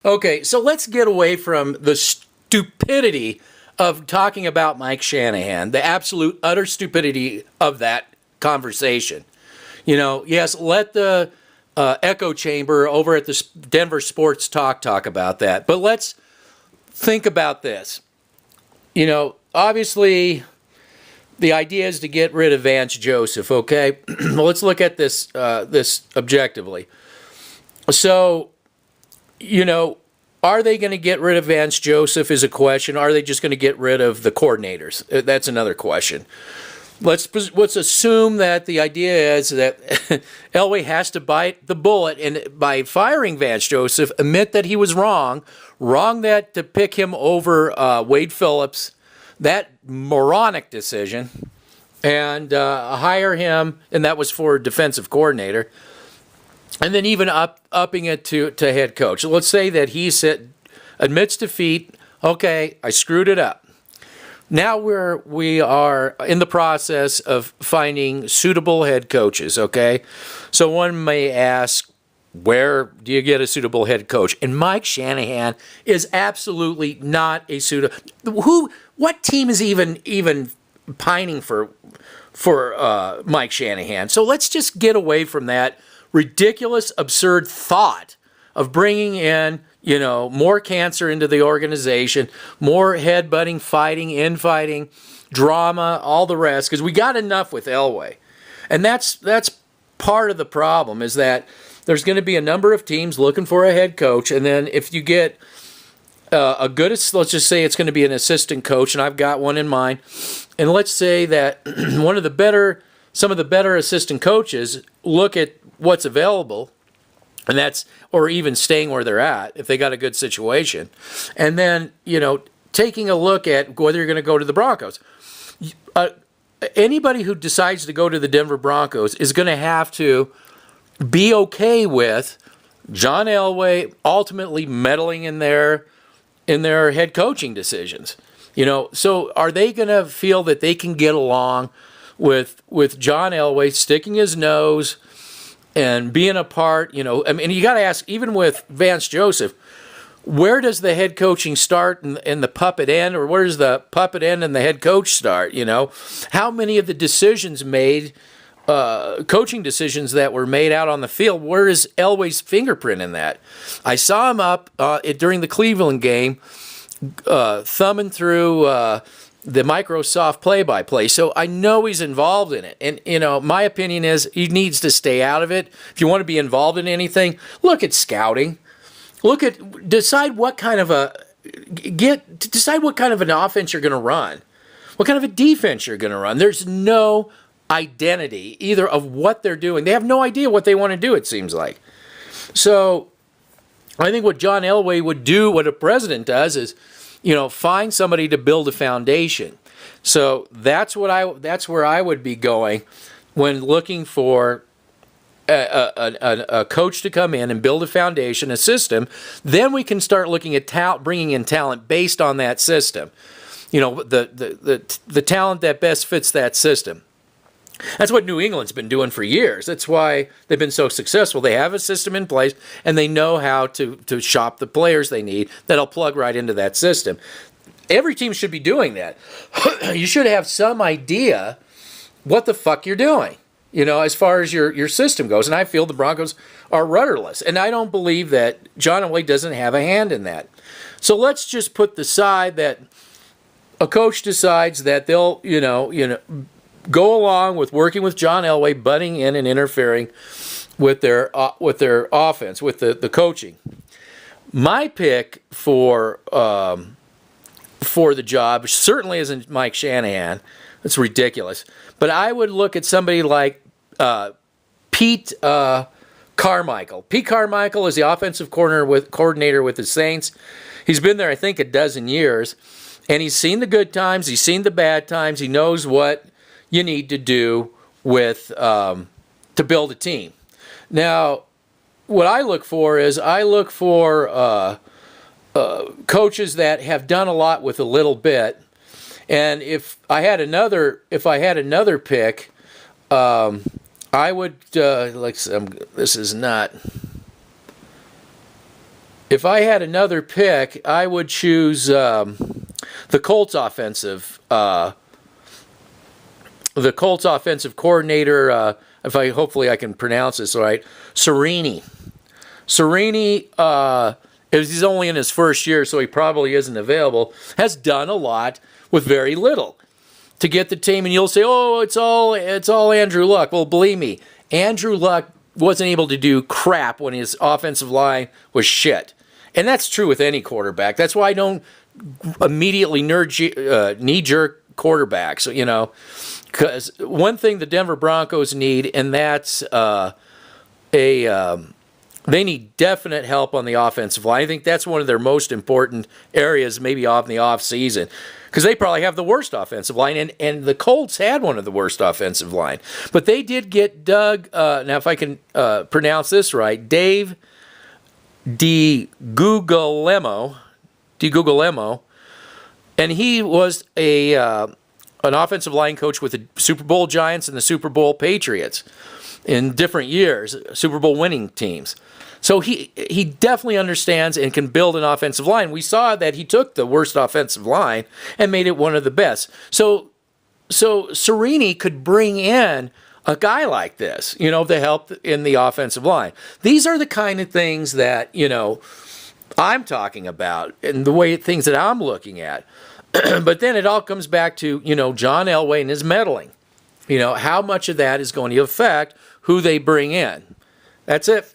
Okay, so let's get away from the stupidity of talking about Mike Shanahan, the absolute utter stupidity of that conversation. Yes, let the echo chamber over at the Denver Sports talk about that. But let's think about this. Obviously, the idea is to get rid of Vance Joseph. Okay, well, let's look at this objectively. So, are they going to get rid of Vance Joseph is a question. Are they just going to get rid of the coordinators? That's another question. Let's assume that the idea is that Elway has to bite the bullet and by firing Vance Joseph, admit that he was wrong that to pick him over Wade Phillips, that moronic decision, and hire him, and that was for defensive coordinator, and then even upping it to head coach. So let's say that he admits defeat. Okay, I screwed it up. Now we are in the process of finding suitable head coaches, okay? So one may ask, where do you get a suitable head coach? And Mike Shanahan is absolutely not a suitable. What team is even pining for Mike Shanahan? So let's just get away from that ridiculous, absurd thought of bringing in more cancer into the organization, more headbutting, fighting, infighting, drama, all the rest, because we got enough with Elway. And that's part of the problem, is that there's going to be a number of teams looking for a head coach, and then if you get let's just say it's going to be an assistant coach, and I've got one in mind, and let's say that some of the better assistant coaches look at what's available, and or even staying where they're at if they got a good situation. And then, taking a look at whether you're going to go to the Broncos. Anybody who decides to go to the Denver Broncos is going to have to be okay with John Elway ultimately meddling in their head coaching decisions. So are they going to feel that they can get along with John Elway sticking his nose and being a part, you got to ask, even with Vance Joseph, where does the head coaching start and the puppet end, or where does the puppet end and the head coach start? How many of the decisions made, coaching decisions that were made out on the field, where is Elway's fingerprint in that? I saw him up during the Cleveland game, thumbing through the Microsoft play-by-play. So I know he's involved in it. And, my opinion is he needs to stay out of it. If you want to be involved in anything, look at scouting. Decide what kind of an offense you're going to run. What kind of a defense you're going to run. There's no identity either of what they're doing. They have no idea what they want to do, it seems like. So I think what John Elway would do, what a president does, is find somebody to build a foundation. So that's where I would be going when looking for a coach to come in and build a foundation, a system. Then we can start looking at bringing in talent based on that system. The talent that best fits that system. That's what New England's been doing for years. That's why they've been so successful. They have a system in place, and they know how to shop the players they need that'll plug right into that system. Every team should be doing that. You should have some idea what the fuck you're doing, as far as your system goes. And I feel the Broncos are rudderless. And I don't believe that John Elway doesn't have a hand in that. So let's just put the side that a coach decides that they'll, go along with working with John Elway, butting in and interfering with their offense, with the coaching. My pick for the job certainly isn't Mike Shanahan. It's ridiculous. But I would look at somebody like Pete Carmichael. Pete Carmichael is the offensive coordinator with the Saints. He's been there, I think, a dozen years, and he's seen the good times. He's seen the bad times. He knows what you need to do with to build a team. Now, what I look for is coaches that have done a lot with a little bit. And if I had another pick, I would this is not. if I had another pick, I would choose the Colts offensive coordinator. Hopefully I can pronounce this right, Serini. He's only in his first year, so he probably isn't available. Has done a lot with very little to get the team. And you'll say, "Oh, it's all Andrew Luck." Well, believe me, Andrew Luck wasn't able to do crap when his offensive line was shit. And that's true with any quarterback. That's why I don't immediately knee-jerk quarterbacks, because one thing the Denver Broncos need, and that's they need definite help on the offensive line. I think that's one of their most important areas, maybe in the off season, because they probably have the worst offensive line, and the Colts had one of the worst offensive line. But they did get Doug, now if I can pronounce this right, Dave DiGuglielmo, and he was an offensive line coach with the Super Bowl Giants and the Super Bowl Patriots in different years, Super Bowl winning teams. So he definitely understands and can build an offensive line. We saw that he took the worst offensive line and made it one of the best. So Serini could bring in a guy like this, to help in the offensive line. These are the kind of things that, I'm talking about and the things that I'm looking at. But then it all comes back to, John Elway and his meddling. How much of that is going to affect who they bring in. That's it.